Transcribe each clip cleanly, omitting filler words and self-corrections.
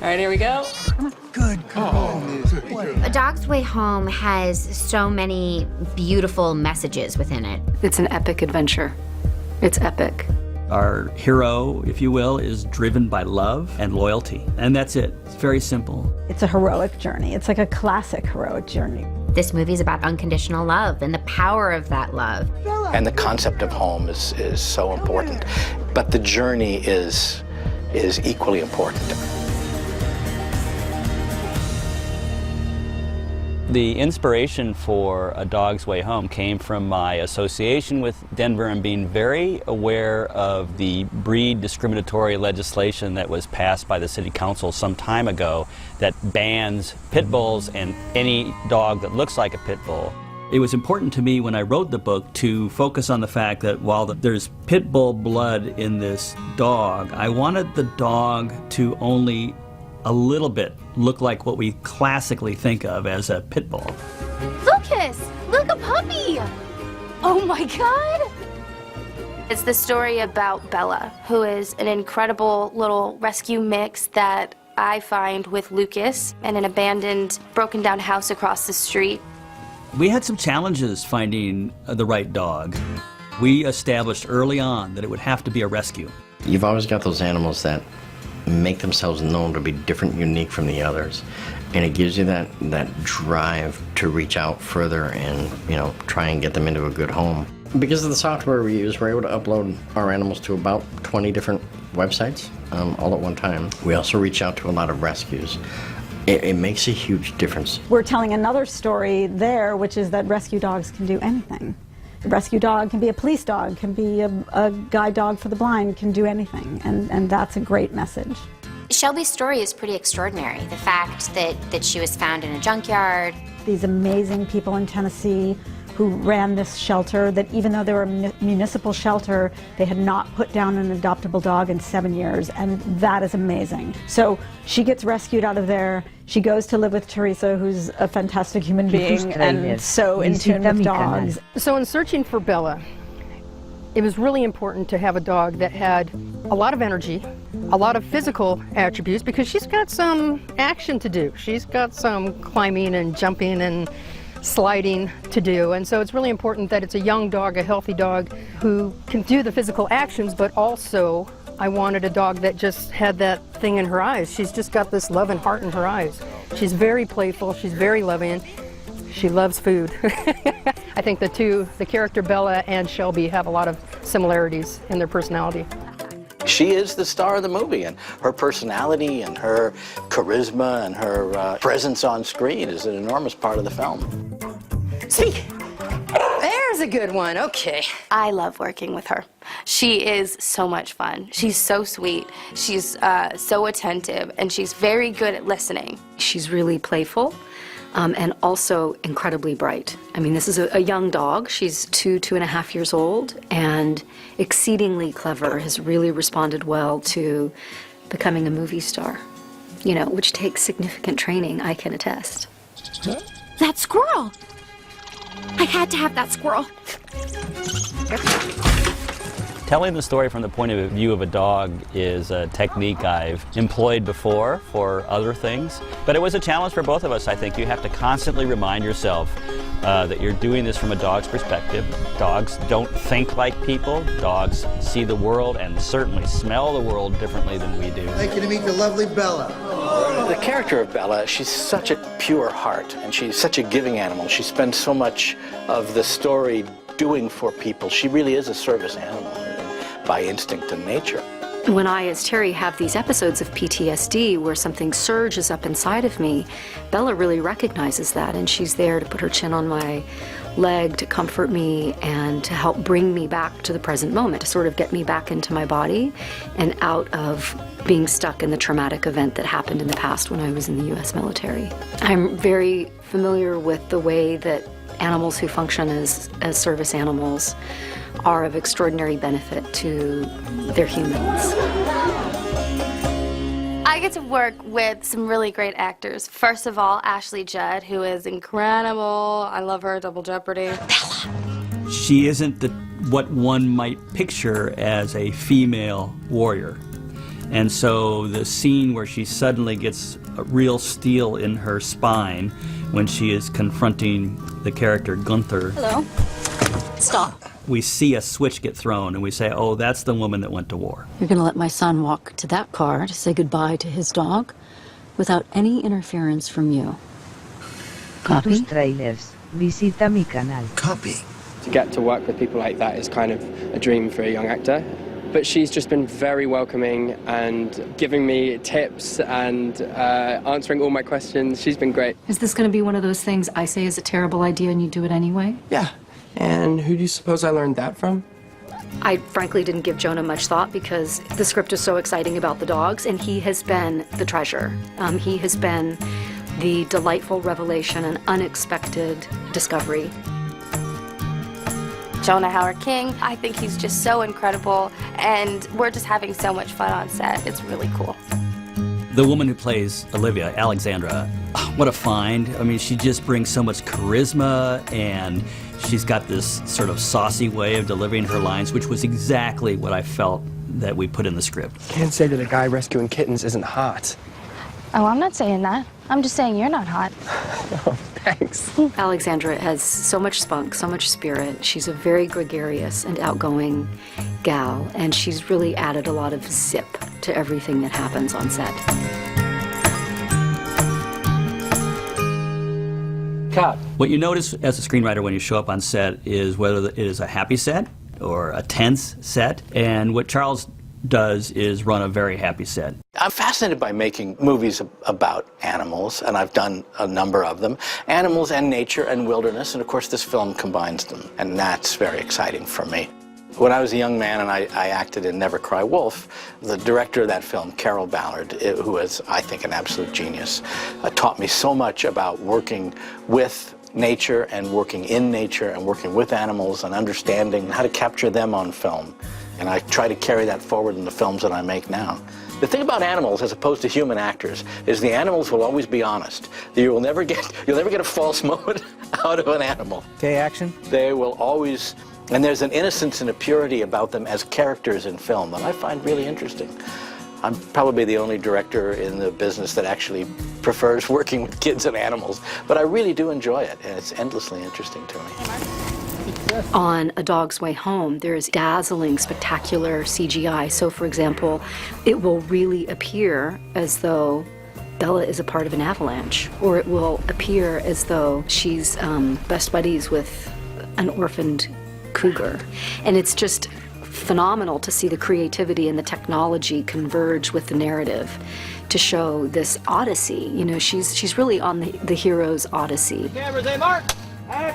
right, here we go. Good. A Dog's Way Home has so many beautiful messages within it. It's an epic adventure. It's epic. Our hero, if you will, is driven by love and loyalty. And that's it. It's very simple. It's a heroic journey. It's like a classic heroic journey. This movie is about unconditional love and the power of that love. And the concept of home is so important. But the journey is equally important. The inspiration for A Dog's Way Home came from my association with Denver and being very aware of the breed discriminatory legislation that was passed by the city council some time ago that bans pit bulls and any dog that looks like a pit bull. It was important to me when I wrote the book to focus on the fact that while there's pit bull blood in this dog, I wanted the dog to only a little bit look like what we classically think of as a pit bull. Lucas, look, a puppy! Oh my God! It's the story about Bella, who is an incredible little rescue mix that I find with Lucas in an abandoned, broken down house across the street. We had some challenges finding the right dog. We established early on that it would have to be a rescue. You've always got those animals that make themselves known to be different, unique from the others, and it gives you that drive to reach out further and, you know, try and get them into a good home. Because of the software we use, we're able to upload our animals to about 20 different websites all at one time. We also reach out to a lot of rescues. It makes a huge difference. We're telling another story there, which is that rescue dogs can do anything. A rescue dog can be a police dog, can be a guide dog for the blind, can do anything, and that's a great message. Shelby's story is pretty extraordinary. The fact that she was found in a junkyard. These amazing people in Tennessee who ran this shelter, that even though they were a municipal shelter, they had not put down an adoptable dog in 7 years, and that is amazing. So she gets rescued out of there. She goes to live with Teresa, who's a fantastic human being and so in tune with dogs. So in searching for Bella, it was really important to have a dog that had a lot of energy, a lot of physical attributes, because she's got some action to do. She's got some climbing and jumping and sliding to do, and so it's really important that it's a young dog, a healthy dog who can do the physical actions, but also I wanted a dog that just had that thing in her eyes. She's just got this love and heart in her eyes. She's very playful, she's very loving, she loves food. I think the character Bella and Shelby have a lot of similarities in their personality. She is the star of the movie, and her personality and her charisma and her presence on screen is an enormous part of the film. Speak. There's a good one, okay. I love working with her. She is so much fun. She's so sweet. She's so attentive, and she's very good at listening. She's really playful. And also incredibly bright. I mean, this is a young dog. She's 2.5 years old, and exceedingly clever, has really responded well to becoming a movie star, you know, which takes significant training, I can attest. That squirrel! I had to have that squirrel. Telling the story from the point of view of a dog is a technique I've employed before for other things, but it was a challenge for both of us. I think you have to constantly remind yourself that you're doing this from a dog's perspective. Dogs don't think like people. Dogs see the world and certainly smell the world differently than we do. I'd like you to meet the lovely Bella. The character of Bella, she's such a pure heart, and she's such a giving animal. She spends so much of the story doing for people. She really is a service animal by instinct and nature. When I, as Terry, have these episodes of PTSD where something surges up inside of me, Bella really recognizes that, and she's there to put her chin on my leg, to comfort me, and to help bring me back to the present moment, to sort of get me back into my body and out of being stuck in the traumatic event that happened in the past when I was in the U.S. military. I'm very familiar with the way that animals who function as service animals are of extraordinary benefit to their humans. I get to work with some really great actors. First of all, Ashley Judd, who is incredible. I love her, Double Jeopardy. She isn't what one might picture as a female warrior. And so the scene where she suddenly gets a real steel in her spine when she is confronting the character Gunther. Hello. Stop. We see a switch get thrown and we say, oh, that's the woman that went to war. You're going to let my son walk to that car to say goodbye to his dog without any interference from you. Copy? Tráilers. Visita mi canal. Copy. To get to work with people like that is kind of a dream for a young actor. But she's just been very welcoming and giving me tips and answering all my questions. She's been great. Is this going to be one of those things I say is a terrible idea and you do it anyway? Yeah. And who do you suppose I learned that from? I frankly didn't give Jonah much thought because the script is so exciting about the dogs, and he has been the treasure. He has been the delightful revelation and unexpected discovery. Jonah Hauer-King, I think he's just so incredible, and we're just having so much fun on set. It's really cool. The woman who plays Olivia, Alexandra, what a find. I mean, she just brings so much charisma, and she's got this sort of saucy way of delivering her lines, which was exactly what I felt that we put in the script. Can't say that a guy rescuing kittens isn't hot. Oh, I'm not saying that. I'm just saying you're not hot. Oh, thanks. Alexandra has so much spunk, so much spirit. She's a very gregarious and outgoing gal, and she's really added a lot of zip to everything that happens on set. Cut. What you notice as a screenwriter when you show up on set is whether it is a happy set or a tense set, and what Charles does is run a very happy set. I'm fascinated by making movies about animals, and I've done a number of them. Animals and nature and wilderness, and of course this film combines them, and that's very exciting for me. When I was a young man and I acted in Never Cry Wolf, the director of that film, Carol Ballard, who is, I think, an absolute genius, taught me so much about working with nature and working in nature and working with animals and understanding how to capture them on film. And I try to carry that forward in the films that I make now. The thing about animals, as opposed to human actors, is the animals will always be honest. You'll never get a false moment out of an animal. Okay, action. They will always, and there's an innocence and a purity about them as characters in film that I find really interesting. I'm probably the only director in the business that actually prefers working with kids and animals, but I really do enjoy it, and it's endlessly interesting to me. On A Dog's Way Home, there is dazzling, spectacular CGI. So, for example, it will really appear as though Bella is a part of an avalanche, or it will appear as though she's best buddies with an orphaned cougar. And it's just phenomenal to see the creativity and the technology converge with the narrative to show this odyssey. You know, she's really on the hero's odyssey. Cameras, hey, Mark!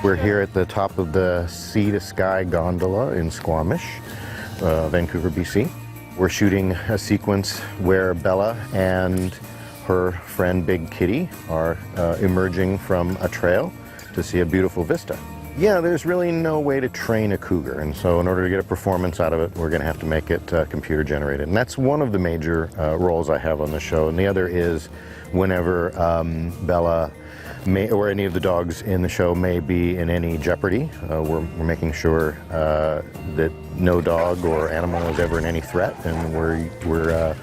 We're here at the top of the Sea to Sky gondola in Squamish, Vancouver, BC. We're shooting a sequence where Bella and her friend Big Kitty are emerging from a trail to see a beautiful vista. Yeah, there's really no way to train a cougar, and so in order to get a performance out of it, we're going to have to make it computer generated. And that's one of the major roles I have on the show. And the other is whenever Bella or any of the dogs in the show may be in any jeopardy, we're making sure that no dog or animal is ever in any threat, and we're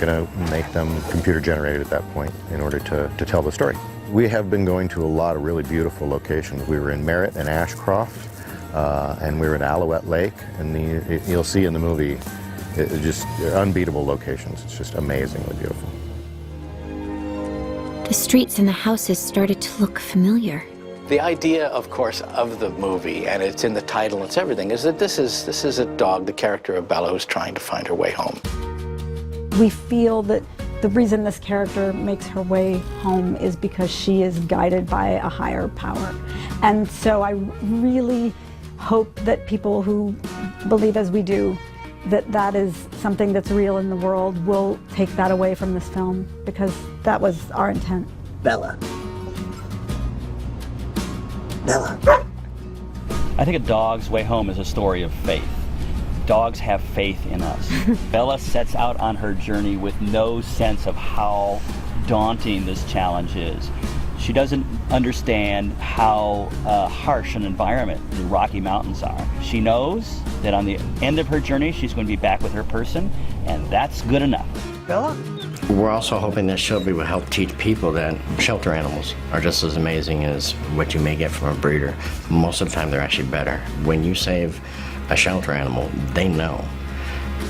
going to make them computer generated at that point in order to tell the story. We have been going to a lot of really beautiful locations. We were in Merritt and Ashcroft, and we were at Alouette Lake, and you'll see in the movie, just unbeatable locations. It's just amazingly beautiful. The streets and the houses started to look familiar. The idea, of course, of the movie, and it's in the title, it's everything, is that this is a dog, the character of Bella, who's trying to find her way home. We feel that the reason this character makes her way home is because she is guided by a higher power. And so I really hope that people who believe as we do that is something that's real in the world will take that away from this film, because that was our intent. Bella. Bella. I think A Dog's Way Home is a story of faith. Dogs have faith in us. Bella sets out on her journey with no sense of how daunting this challenge is. She doesn't understand how harsh an environment the Rocky Mountains are. She knows that on the end of her journey, she's going to be back with her person, and that's good enough. Bella? We're also hoping that Shelby will help teach people that shelter animals are just as amazing as what you may get from a breeder. Most of the time, they're actually better. When you save a shelter animal, they know.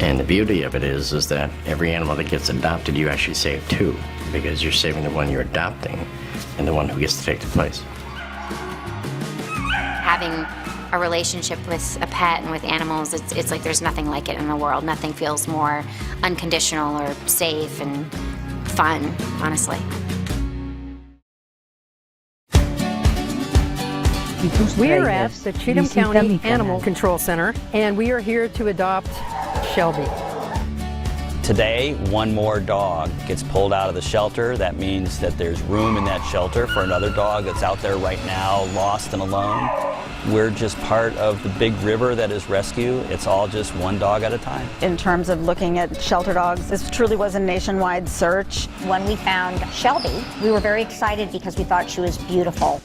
And the beauty of it is that every animal that gets adopted, you actually save two, because you're saving the one you're adopting and the one who gets to take the place. Having a relationship with a pet and with animals, it's like there's nothing like it in the world. Nothing feels more unconditional or safe and fun, honestly. We are at the Cheatham County Animal Control Center, and we are here to adopt Shelby. Today, one more dog gets pulled out of the shelter. That means that there's room in that shelter for another dog that's out there right now, lost and alone. We're just part of the big river that is rescue. It's all just one dog at a time. In terms of looking at shelter dogs, this truly was a nationwide search. When we found Shelby, we were very excited because we thought she was beautiful.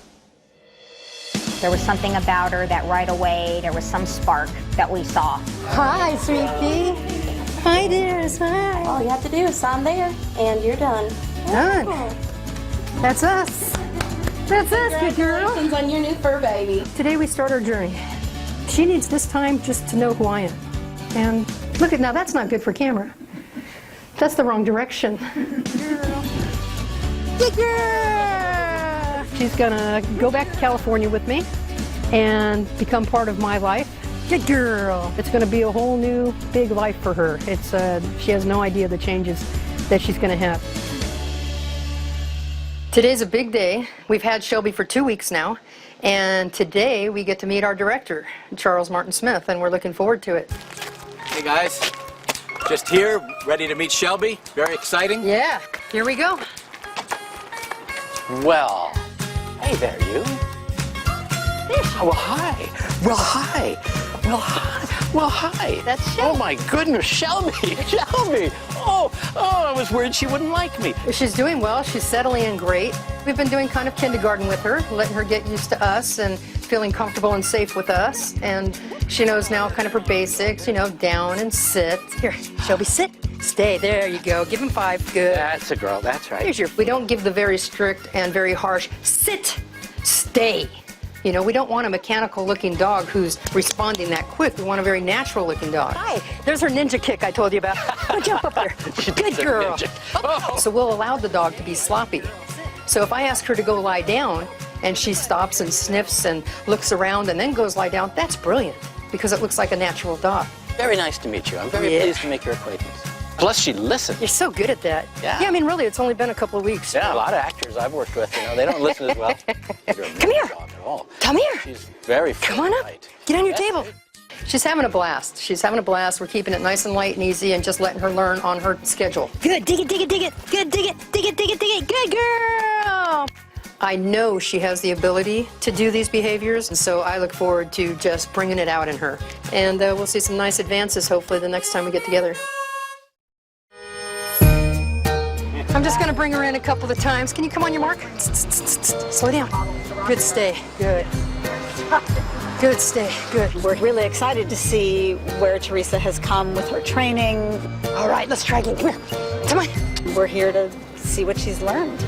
There was something about her that right away, there was some spark that we saw. Hi, sweetie. Hi, dears. Hi. All you have to do is sign there, and you're done. Done. That's us. That's us, good girl. Congratulations on your new fur baby. Today we start our journey. She needs this time just to know who I am. And look at, now that's not good for camera. That's the wrong direction. Good girl. She's gonna go back to California with me and become part of my life. Good girl. It's gonna be a whole new big life for her. It's she has no idea the changes that she's gonna have. Today's a big day. We've had Shelby for 2 weeks now, and today we get to meet our director, Charles Martin Smith, and we're looking forward to it. Hey guys, just here, ready to meet Shelby. Very exciting. Yeah, here we go. Well, hey there, you. Oh, well, hi. Well, hi. Well, hi. Well, hi. That's Shelby. Oh my goodness, Shelby. Shelby. Oh, I was worried she wouldn't like me. She's doing well. She's settling in great. We've been doing kind of kindergarten with her, letting her get used to us and feeling comfortable and safe with us. And she knows now kind of her basics, you know, down and sit. Here, Shelby, sit. Stay. There you go. Give him 5. Good. That's a girl. That's right. Here's your. We don't give the very strict and very harsh sit, stay. You know, we don't want a mechanical-looking dog who's responding that quick. We want a very natural-looking dog. Hi, there's her ninja kick I told you about. Go jump up there. Good girl. Oh. So we'll allow the dog to be sloppy. So if I ask her to go lie down and she stops and sniffs and looks around and then goes lie down, that's brilliant because it looks like a natural dog. Very nice to meet you. I'm very pleased to make your acquaintance. Plus, she listens. You're so good at that. Yeah. Yeah, I mean, really, it's only been a couple of weeks. Yeah, a lot of actors I've worked with, you know, they don't listen as well. Come here. Dog at all. Come here. She's very Come on up. light. Get on your table. She's having a blast. She's having a blast. We're keeping it nice and light and easy and just letting her learn on her schedule. Good. Dig it, dig it, dig it. Good. Dig it, dig it, dig it, dig it. Good girl. I know she has the ability to do these behaviors, and so I look forward to just bringing it out in her. And we'll see some nice advances, hopefully, the next time we get together. I'm just going to bring her in a couple of times. Can you come on your mark? Slow down. Good, stay. Good. Good, stay. Good. We're really excited to see where Teresa has come with her training. All right, let's try again. Come here. Come on. We're here to see what she's learned.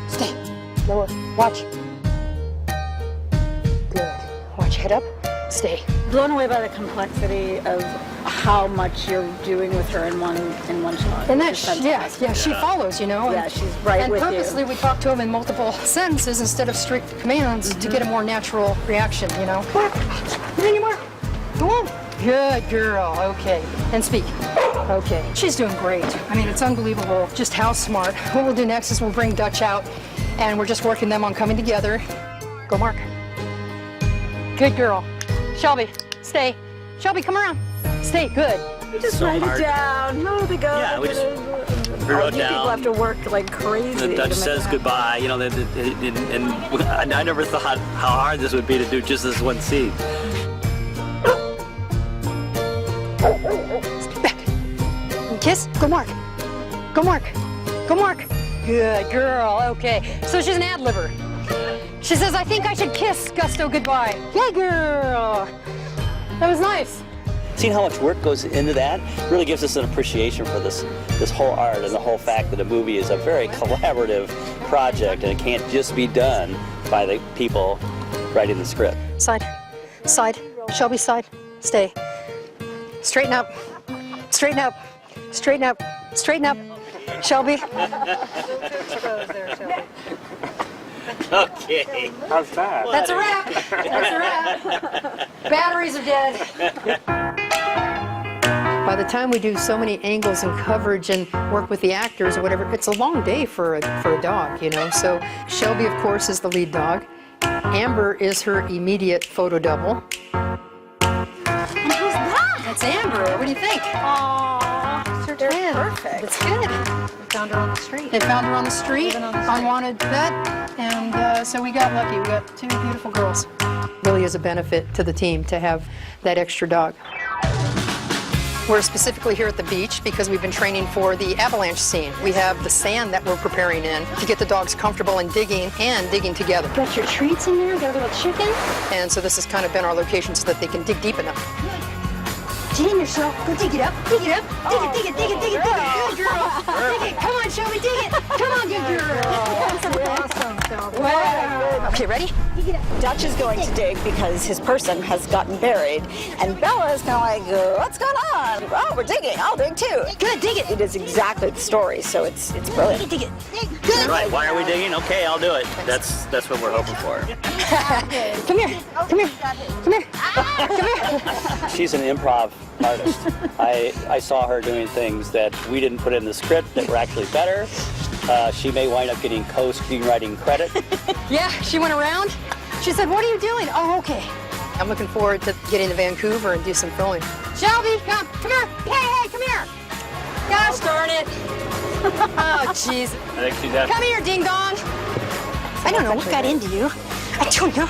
Stay. Lower. Watch. Good. Watch. Head up. Stay. Blown away by the complexity of how much you're doing with her in one shot. And that, she follows, you know. Yeah, she's right with you. And purposely we talk to him in multiple sentences instead of strict commands to get a more natural reaction, you know. Come on. Get any more. Go on. Good girl. Okay. And speak. Okay. She's doing great. I mean, it's unbelievable just how smart. What we'll do next is we'll bring Dutch out, and we're just working them on coming together. Go, Mark. Good girl. Shelby, stay. Shelby, come around. Stay. Good. You just write it down. No, they go. Yeah, we just wrote down. People have to work like crazy. The Dutch says goodbye, you know, and I never thought how hard this would be to do just this one scene. Back. Kiss. Go, Mark. Go, Mark. Go, Mark. Good girl. Okay. So she's an ad-libber. She says, I think I should kiss Gusto goodbye. Yeah, girl. That was nice. seeing how much work goes into that really gives us an appreciation for this whole art and the whole fact that a movie is a very collaborative project and it can't just be done by the people writing the script. Side, side, Shelby, side, stay. Straighten up, straighten up, straighten up, straighten up. Shelby. Okay. How's that? That's a wrap. That's a wrap. Batteries are dead. By the time we do so many angles and coverage and work with the actors or whatever, it's a long day for a dog, you know. So Shelby, of course, is the lead dog. Amber is her immediate photo double. And who's that? That's Amber. What do you think? Aww, They're twin. perfect. It's good. We found her on the street. They found her on the street, Living on the street. unwanted pet, and so we got lucky. We got two beautiful girls. Really is a benefit to the team to have that extra dog. We're specifically here at the beach because we've been training for the avalanche scene. We have the sand that we're preparing in to get the dogs comfortable in digging and digging together. Got your treats in there, got a little chicken. And so this has kind of been our location so that they can dig deep enough. Get in yourself. Go dig it up. Dig it up. Dig it, dig it, dig it, dig it, dig it. Good girl. Dig it. Come on, Shelby, dig it. Come on, good girl. Awesome, Shelby. Wow. Okay, ready? Dutch is going to dig because his person has gotten buried, and Bella is kind of like, what's going on? Oh, we're digging. I'll dig too. Good, dig it. It is exactly the story, so it's brilliant. Dig it. Good. Right, why are we digging? Okay, I'll do it. That's what we're hoping for. Come here. Come here. Come here. Come here. She's an improv artist. I saw her doing things that we didn't put in the script that were actually better. She may wind up getting co-screenwriting credit. Yeah, she went around. She said, what are you doing? Oh, okay. I'm looking forward to getting to Vancouver and do some filming. Shelby, come here. Hey, come here. Gosh darn it. Oh, jeez. I think she's after. Come here, ding dong. I don't know what got into you. I don't know.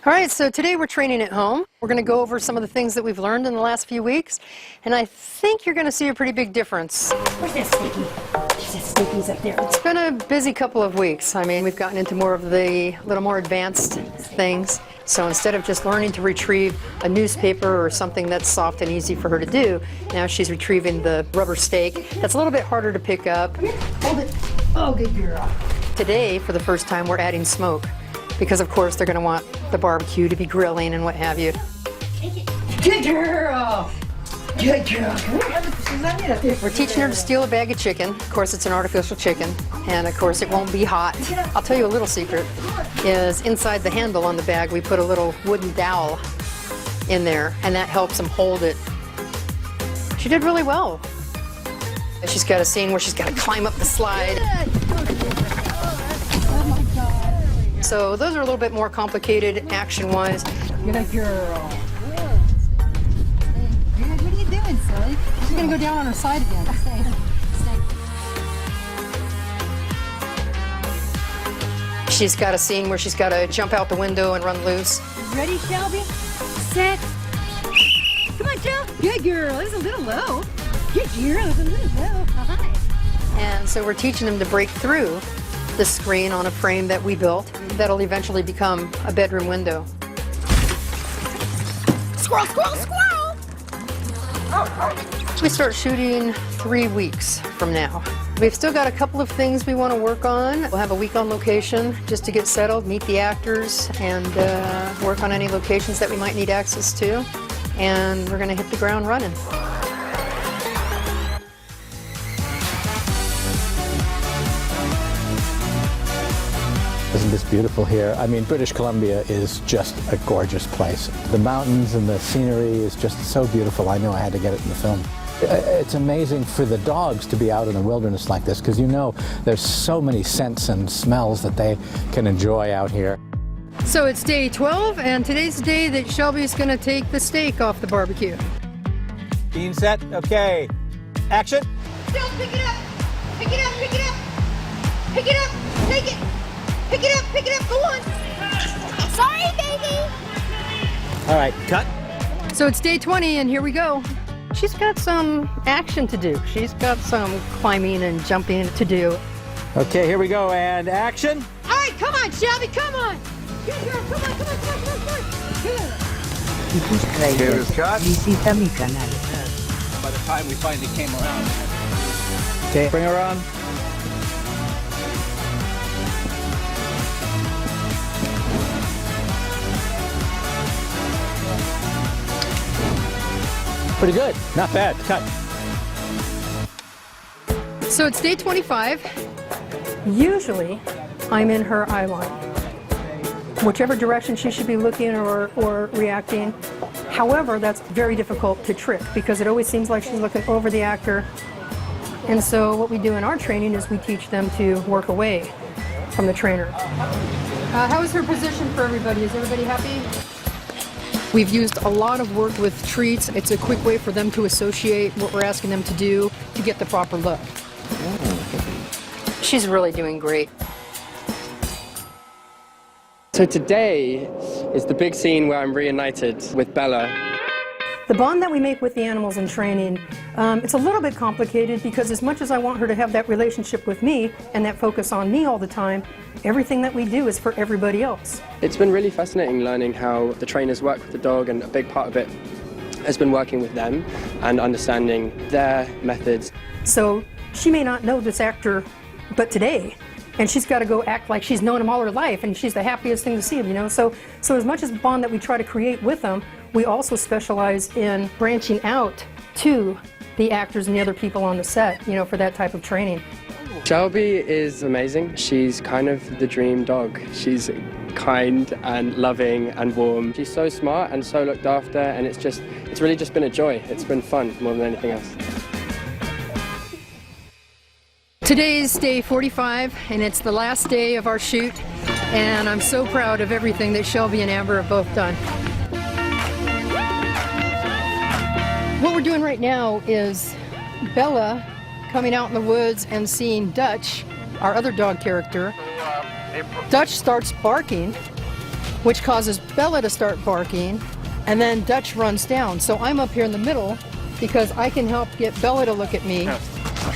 All right, so today we're training at home. We're going to go over some of the things that we've learned in the last few weeks, and I think you're going to see a pretty big difference. Where's that sticky? There's that stickies up there. It's been a busy couple of weeks. I mean, we've gotten into more of the little more advanced things. So instead of just learning to retrieve a newspaper or something that's soft and easy for her to do, now she's retrieving the rubber stake. That's a little bit harder to pick up. Hold it. Oh, good girl. Today, for the first time, we're adding smoke. Because, of course, they're going to want the barbecue to be grilling and what have you. Good girl. Good girl. We're teaching her to steal a bag of chicken. Of course, it's an artificial chicken. And, of course, it won't be hot. I'll tell you a little secret. Is inside the handle on the bag, we put a little wooden dowel in there. And that helps them hold it. She did really well. She's got a scene where she's got to climb up the slide. So those are a little bit more complicated action-wise. Good girl. What are you doing, silly? She's gonna go down on her side again. She's got a scene where she's got to jump out the window and run loose. Ready, Shelby? Set. Come on, Joe. Good girl. It was a little low. Good girl. It was a little low. And so we're teaching them to break through the screen on a frame that we built that'll eventually become a bedroom window. Squirrel, squirrel, squirrel. We start shooting 3 weeks from now. We've still got a couple of things we want to work on. We'll have a week on location just to get settled, meet the actors, and work on any locations that we might need access to. And we're going to hit the ground running. Isn't this beautiful here? I mean, British Columbia is just a gorgeous place. The mountains and the scenery is just so beautiful. I know I had to get it in the film. It's amazing for the dogs to be out in the wilderness like this because you know there's so many scents and smells that they can enjoy out here. So it's day 12, and today's the day that Shelby's going to take the steak off the barbecue. Being set, okay. Action. Don't pick it up. Pick it up, pick it up. Pick it up, take it. Pick it up, go on. Sorry, baby. All right, cut. So it's day 20, and here we go. She's got some action to do. She's got some climbing and jumping to do. Okay, here we go, and action. All right, come on, Shelby, come on. Good girl, come on. Good. y tus trailers, visita mi canal. By the time we finally came around. Okay, bring her on. Pretty good. Not bad. Cut. So it's day 25. Usually, I'm in her eye line. Whichever direction she should be looking or reacting. However, that's very difficult to trick because it always seems like she's looking over the actor. And so what we do in our training is we teach them to work away from the trainer. How is her position for everybody? Is everybody happy? We've used a lot of work with treats. It's a quick way for them to associate what we're asking them to do to get the proper look. She's really doing great. So today is the big scene where I'm reunited with Bella. The bond that we make with the animals in training, it's a little bit complicated because as much as I want her to have that relationship with me and that focus on me all the time, everything that we do is for everybody else. It's been really fascinating learning how the trainers work with the dog, and a big part of it has been working with them and understanding their methods. So she may not know this actor but today, and she's got to go act like she's known him all her life and she's the happiest thing to see him, you know. So as much as the bond that we try to create with them, we also specialize in branching out to the actors and the other people on the set, you know, for that type of training. Shelby is amazing. She's kind of the dream dog. She's kind and loving and warm. She's so smart and so looked after, and it's really just been a joy. It's been fun more than anything else. Today's day 45, and it's the last day of our shoot, and I'm so proud of everything that Shelby and Amber have both done. What we're doing right now is Bella coming out in the woods and seeing Dutch, our other dog character. Dutch starts barking, which causes Bella to start barking, and then Dutch runs down. So I'm up here in the middle because I can help get Bella to look at me,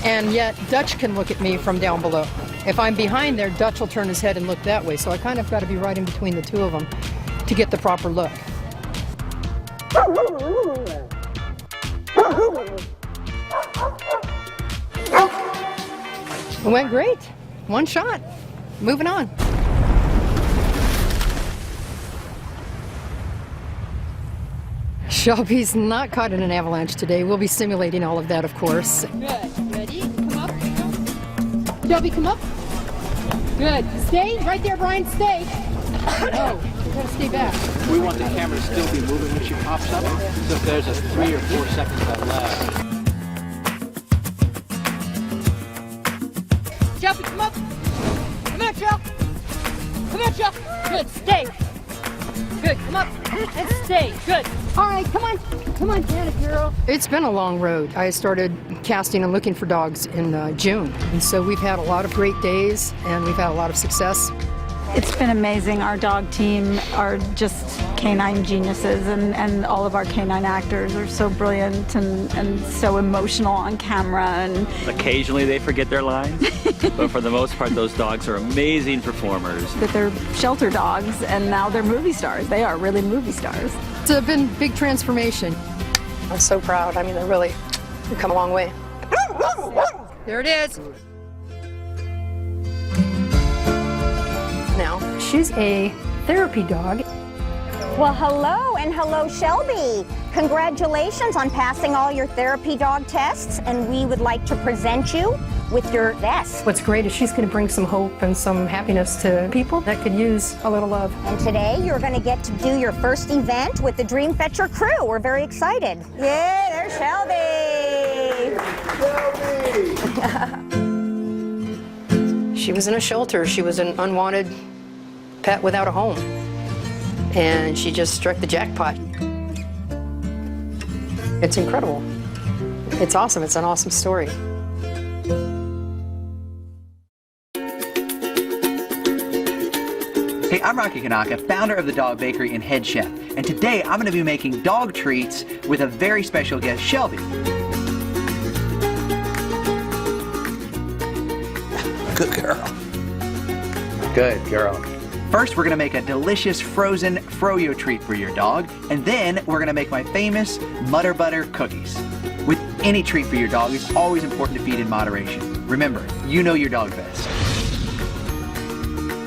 and yet Dutch can look at me from down below. If I'm behind there, Dutch will turn his head and look that way. So I kind of got to be right in between the two of them to get the proper look. It went great. One shot. Moving on. Shelby's not caught in an avalanche today. We'll be simulating all of that, of course. Good. Ready? Come up. Shelby, come up. Good. Stay right there, Brian. Stay. Oh, you gotta stay back. We want the camera to still be moving when she pops up. So if there's a 3 or 4 seconds of lag. Shelby, come up. Come on, Shel. Come on, Shel. Good. Stay. Good. Come up and stay. Good. All right. Come on. Come on, Janet, girl. It's been a long road. I started casting and looking for dogs in June. And so we've had a lot of great days and we've had a lot of success. It's been amazing. Our dog team are just canine geniuses, and all of our canine actors are so brilliant and so emotional on camera. And Occasionally they forget their lines, but for the most part those dogs are amazing performers. that they're shelter dogs, and now they're movie stars. They are really movie stars. It's been a big transformation. I'm so proud. I mean, they've come a long way. There it is. Now, she's a therapy dog. Well, hello, and hello, Shelby. Congratulations on passing all your therapy dog tests, and we would like to present you with your vest. What's great is she's going to bring some hope and some happiness to people that could use a little love. And today you're going to get to do your first event with the Dreamfetcher crew. We're very excited. Yeah, there's Shelby. She was in a shelter. She was an unwanted pet without a home. And she just struck the jackpot. It's incredible. It's awesome. It's an awesome story. Hey, I'm Rocky Kanaka, founder of the Dog Bakery and head chef. And today I'm going to be making dog treats with a very special guest, Shelby. Good girl. Good girl. First, we're gonna make a delicious frozen froyo treat for your dog, and then we're gonna make my famous Mutter Butter cookies. With any treat for your dog, it's always important to feed in moderation. Remember, you know your dog best.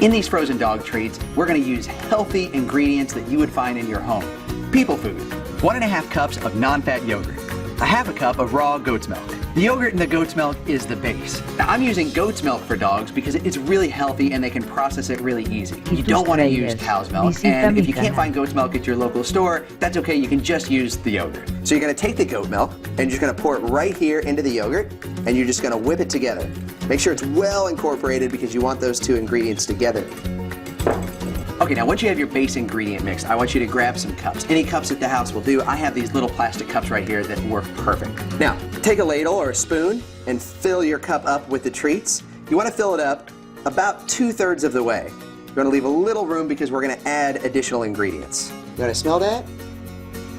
In these frozen dog treats, we're gonna use healthy ingredients that you would find in your home. People food, 1.5 cups of non-fat yogurt, 1/2 cup of raw goat's milk. The yogurt in the goat's milk is the base. Now, I'm using goat's milk for dogs because it's really healthy and they can process it really easy. You don't want to use cow's milk, and if you can't find goat's milk at your local store, that's okay, you can just use the yogurt. So you're gonna take the goat milk and you're just gonna pour it right here into the yogurt, and you're just gonna whip it together. Make sure it's well incorporated because you want those two ingredients together. Okay, now once you have your base ingredient mix, I want you to grab some cups. Any cups at the house will do. I have these little plastic cups right here that work perfect. Now, take a ladle or a spoon and fill your cup up with the treats. You want to fill it up about 2/3 of the way. You're going to leave a little room because we're going to add additional ingredients. You want to smell that?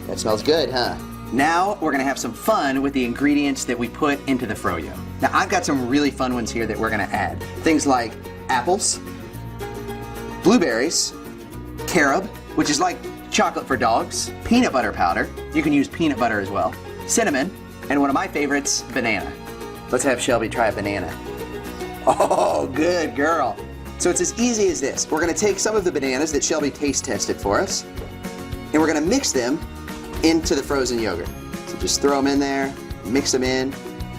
That smells good, huh? Now we're going to have some fun with the ingredients that we put into the froyo. Now I've got some really fun ones here that we're going to add. Things like apples, blueberries, carob, which is like chocolate for dogs, peanut butter powder, you can use peanut butter as well, cinnamon, and one of my favorites, banana. Let's have Shelby try a banana. Oh, good girl. So it's as easy as this. We're gonna take some of the bananas that Shelby taste tested for us, and we're gonna mix them into the frozen yogurt. So just throw them in there, mix them in.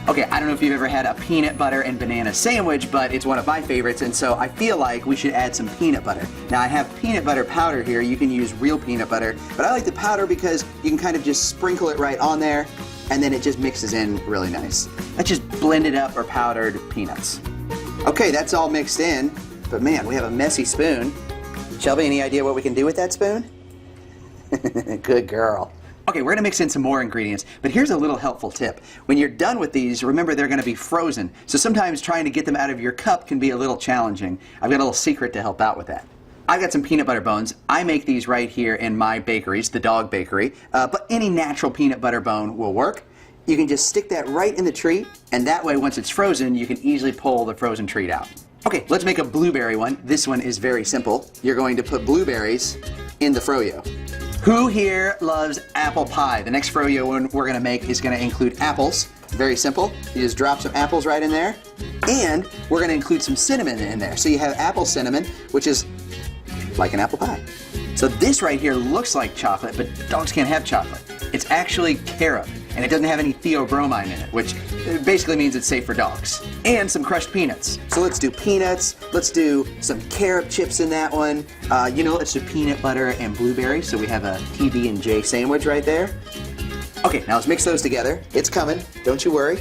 Okay, I don't know if you've ever had a peanut butter and banana sandwich, but it's one of my favorites, and so I feel like we should add some peanut butter. Now I have peanut butter powder here. You can use real peanut butter, but I like the powder because you can kind of just sprinkle it right on there, and then it just mixes in really nice. That's just blended up or powdered peanuts. Okay, that's all mixed in, but man, we have a messy spoon. Shelby, any idea what we can do with that spoon? Good girl. Okay, we're gonna mix in some more ingredients, but here's a little helpful tip. When you're done with these, remember they're gonna be frozen, so sometimes trying to get them out of your cup can be a little challenging. I've got a little secret to help out with that. I've got some peanut butter bones. I make these right here in my bakeries, the dog bakery, but any natural peanut butter bone will work. You can just stick that right in the treat, and that way once it's frozen, you can easily pull the frozen treat out. Okay, let's make a blueberry one. This one is very simple. You're going to put blueberries in the froyo. Who here loves apple pie? The next froyo one we're gonna make is gonna include apples. Very simple. You just drop some apples right in there. And we're gonna include some cinnamon in there. So you have apple cinnamon, which is like an apple pie. So this right here looks like chocolate, but dogs can't have chocolate. It's actually carob, and it doesn't have any theobromine in it, which basically means it's safe for dogs. And some crushed peanuts. So let's do peanuts, let's do some carob chips in that one. Let's do peanut butter and blueberry, so we have a PB&J sandwich right there. Okay, now let's mix those together. It's coming, don't you worry.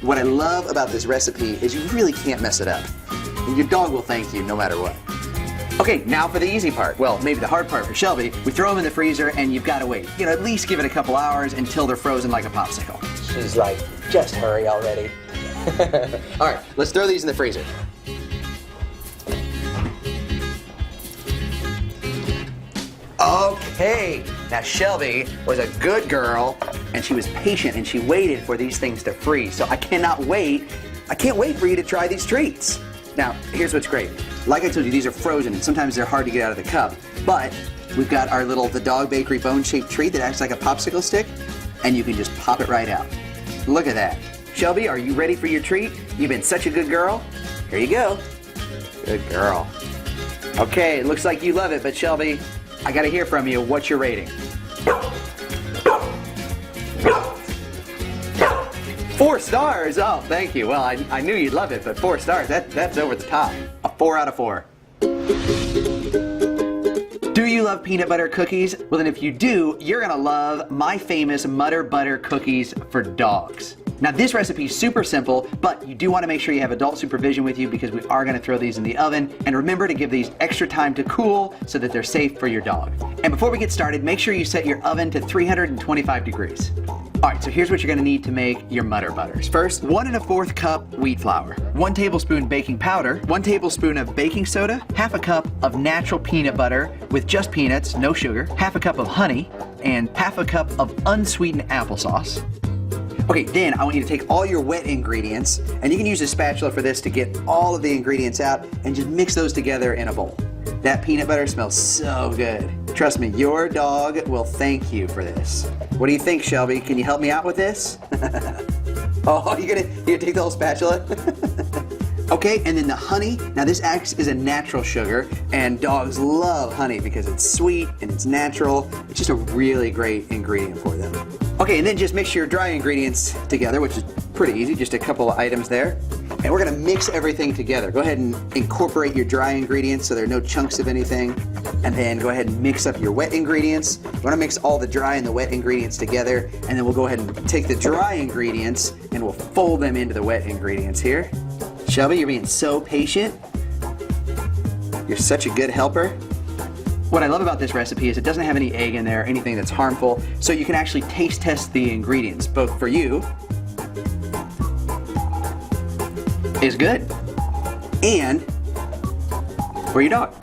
What I love about this recipe is you really can't mess it up. And your dog will thank you no matter what. Okay, now for the easy part. Well, maybe the hard part for Shelby. We throw them in the freezer and you've got to wait. At least give it a couple hours until they're frozen like a popsicle. She's like, just hurry already. All right, let's throw these in the freezer. Okay, now Shelby was a good girl and she was patient and she waited for these things to freeze. So I can't wait for you to try these treats. Now, here's what's great. Like I told you, these are frozen and sometimes they're hard to get out of the cup, but we've got our the Dog Bakery bone-shaped treat that acts like a popsicle stick, and you can just pop it right out. Look at that. Shelby, are you ready for your treat? You've been such a good girl. Here you go. Good girl. Okay, it looks like you love it, but Shelby, I gotta hear from you. What's your rating? 4 stars? Oh, thank you. Well, I knew you'd love it, but 4 stars, that's over the top. A 4 out of 4. Do you love peanut butter cookies? Well, then if you do, you're gonna love my famous Mutter Butter cookies for dogs. Now this recipe is super simple, but you do want to make sure you have adult supervision with you because we are going to throw these in the oven. And remember to give these extra time to cool so that they're safe for your dog. And before we get started, make sure you set your oven to 325 degrees. All right, so here's what you're going to need to make your Mutter Butters. First, 1 1/4 cup wheat flour, 1 tablespoon baking powder, 1 tablespoon of baking soda, 1/2 cup of natural peanut butter with just peanuts, no sugar, 1/2 cup of honey, and 1/2 cup of unsweetened applesauce. Okay, then I want you to take all your wet ingredients, and you can use a spatula for this to get all of the ingredients out, and just mix those together in a bowl. That peanut butter smells so good. Trust me, your dog will thank you for this. What do you think, Shelby? Can you help me out with this? Oh, you gonna take the whole spatula? Okay, and then the honey. Now this acts as a natural sugar, and dogs love honey because it's sweet and it's natural. It's just a really great ingredient for them. Okay, and then just mix your dry ingredients together, which is pretty easy, just a couple of items there. And we're gonna mix everything together. Go ahead and incorporate your dry ingredients so there are no chunks of anything. And then go ahead and mix up your wet ingredients. You wanna mix all the dry and the wet ingredients together, and then we'll go ahead and take the dry ingredients and we'll fold them into the wet ingredients here. Shelby, you're being so patient. You're such a good helper. What I love about this recipe is it doesn't have any egg in there, anything that's harmful, so you can actually taste test the ingredients, both for you is good and for your dog.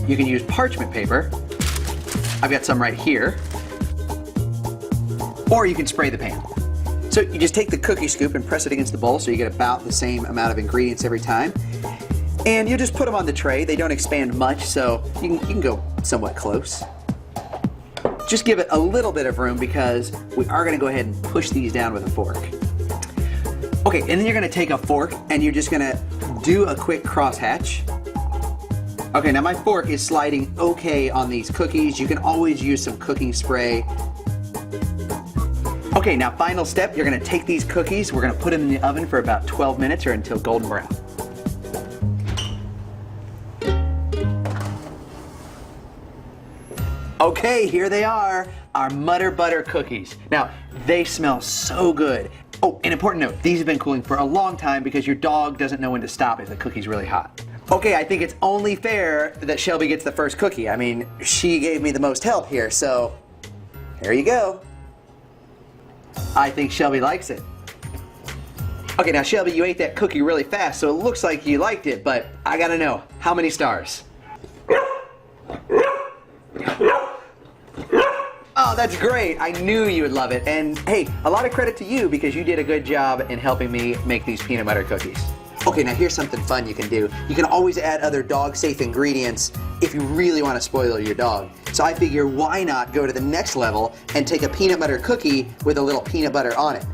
You can use parchment paper. I've got some right here. Or you can spray the pan. So you just take the cookie scoop and press it against the bowl so you get about the same amount of ingredients every time. And you just put them on the tray. They don't expand much, so you can go somewhat close. Just give it a little bit of room because we are gonna go ahead and push these down with a fork. Okay, and then you're gonna take a fork and you're just gonna do a quick crosshatch. Okay, now my fork is sliding okay on these cookies. You can always use some cooking spray. Okay, now final step, you're gonna take these cookies, we're gonna put them in the oven for about 12 minutes or until golden brown. Okay, here they are, our Mutter Butter cookies. Now, they smell so good. Oh, an important note, these have been cooling for a long time because your dog doesn't know when to stop if the cookie's really hot. Okay, I think it's only fair that Shelby gets the first cookie. I mean, she gave me the most help here, so here you go. I think Shelby likes it. Okay, now Shelby, you ate that cookie really fast, so it looks like you liked it, but I gotta know, how many stars? Oh, that's great. I knew you would love it. And hey, a lot of credit to you because you did a good job in helping me make these peanut butter cookies. Okay, now here's something fun you can do. You can always add other dog-safe ingredients if you really want to spoil your dog. So I figure why not go to the next level and take a peanut butter cookie with a little peanut butter on it.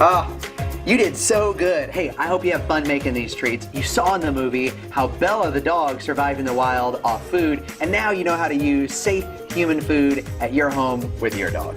Oh, you did so good. Hey, I hope you have fun making these treats. You saw in the movie how Bella the dog survived in the wild off food, and now you know how to use safe human food at your home with your dog.